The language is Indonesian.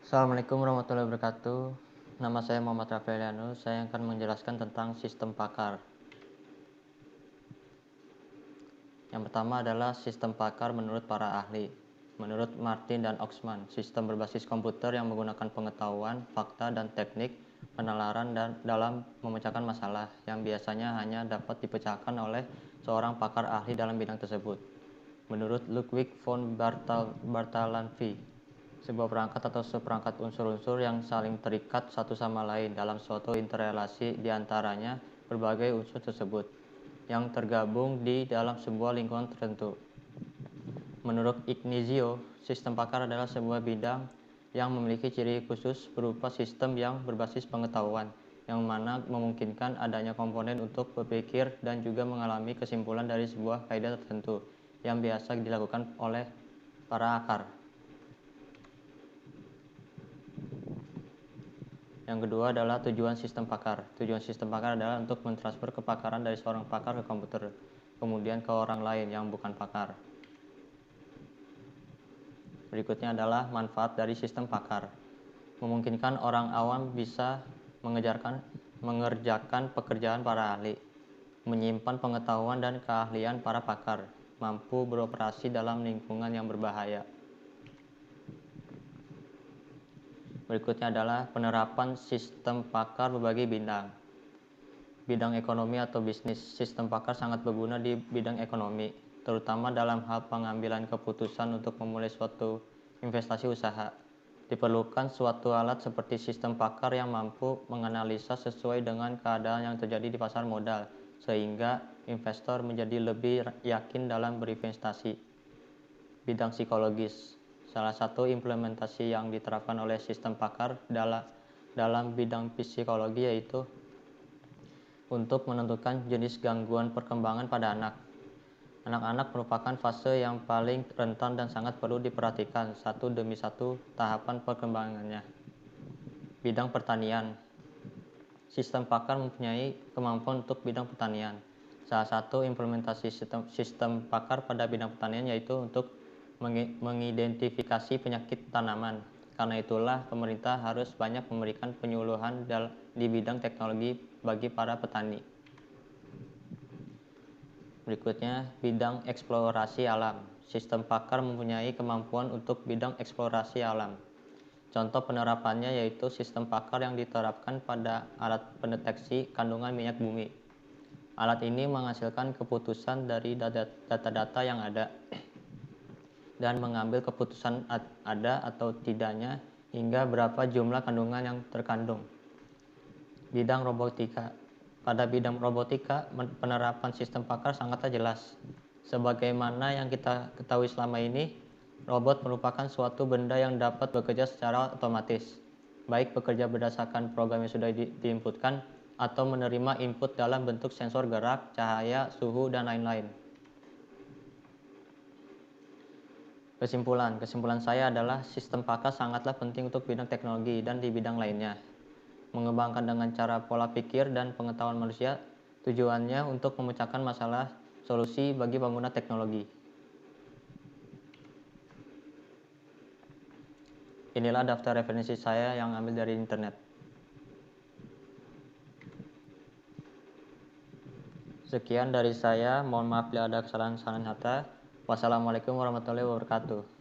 Assalamualaikum warahmatullahi wabarakatuh. Nama saya Muhammad Rafaeliano. Saya akan menjelaskan tentang sistem pakar. Yang pertama adalah sistem pakar menurut para ahli. Menurut Martin dan Oxman, sistem berbasis komputer yang menggunakan pengetahuan, fakta, dan teknik penalaran dalam memecahkan masalah yang biasanya hanya dapat dipecahkan oleh seorang pakar ahli dalam bidang tersebut. Menurut Ludwig von Bartalanffy, sebuah perangkat atau seperangkat unsur-unsur yang saling terikat satu sama lain dalam suatu interrelasi di antaranya berbagai unsur tersebut yang tergabung di dalam sebuah lingkungan tertentu. Menurut Ignazio, sistem pakar adalah sebuah bidang yang memiliki ciri khusus berupa sistem yang berbasis pengetahuan, yang mana memungkinkan adanya komponen untuk berpikir dan juga mengalami kesimpulan dari sebuah kaidah tertentu yang biasa dilakukan oleh para akar. Yang kedua adalah tujuan sistem pakar. Tujuan sistem pakar adalah untuk mentransfer kepakaran dari seorang pakar ke komputer, kemudian ke orang lain yang bukan pakar. Berikutnya adalah manfaat dari sistem pakar. Memungkinkan orang awam bisa mengerjakan pekerjaan para ahli, menyimpan pengetahuan dan keahlian para pakar, mampu beroperasi dalam lingkungan yang berbahaya. Berikutnya adalah penerapan sistem pakar berbagai bidang. Bidang ekonomi atau bisnis. Sistem pakar sangat berguna di bidang ekonomi, terutama dalam hal pengambilan keputusan untuk memulai suatu investasi usaha. Diperlukan suatu alat seperti sistem pakar yang mampu menganalisa sesuai dengan keadaan yang terjadi di pasar modal, sehingga investor menjadi lebih yakin dalam berinvestasi. Bidang psikologis. Salah satu implementasi yang diterapkan oleh sistem pakar dalam bidang psikologi yaitu untuk menentukan jenis gangguan perkembangan pada anak. Anak-anak merupakan fase yang paling rentan dan sangat perlu diperhatikan satu demi satu tahapan perkembangannya. Bidang pertanian. Sistem pakar mempunyai kemampuan untuk bidang pertanian. Salah satu implementasi sistem pakar pada bidang pertanian yaitu untuk mengidentifikasi penyakit tanaman. Karena itulah pemerintah harus banyak memberikan penyuluhan di bidang teknologi bagi para petani. Berikutnya, bidang eksplorasi alam. Sistem pakar mempunyai kemampuan untuk bidang eksplorasi alam. Contoh penerapannya yaitu sistem pakar yang diterapkan pada alat pendeteksi kandungan minyak bumi. Alat ini menghasilkan keputusan dari data-data yang ada dan mengambil keputusan ada atau tidaknya hingga berapa jumlah kandungan yang terkandung. Bidang robotika. Pada bidang robotika, penerapan sistem pakar sangatlah jelas. Sebagaimana yang kita ketahui selama ini, robot merupakan suatu benda yang dapat bekerja secara otomatis, baik bekerja berdasarkan program yang sudah diinputkan atau menerima input dalam bentuk sensor gerak, cahaya, suhu, dan lain-lain. Kesimpulan saya adalah sistem pakar sangatlah penting untuk bidang teknologi dan di bidang lainnya. Mengembangkan dengan cara pola pikir dan pengetahuan manusia, tujuannya untuk memecahkan masalah solusi bagi pengguna teknologi. Inilah daftar referensi saya yang ambil dari internet. Sekian dari saya, mohon maaf bila ada kesalahan-kesalahan kata. Wassalamualaikum warahmatullahi wabarakatuh.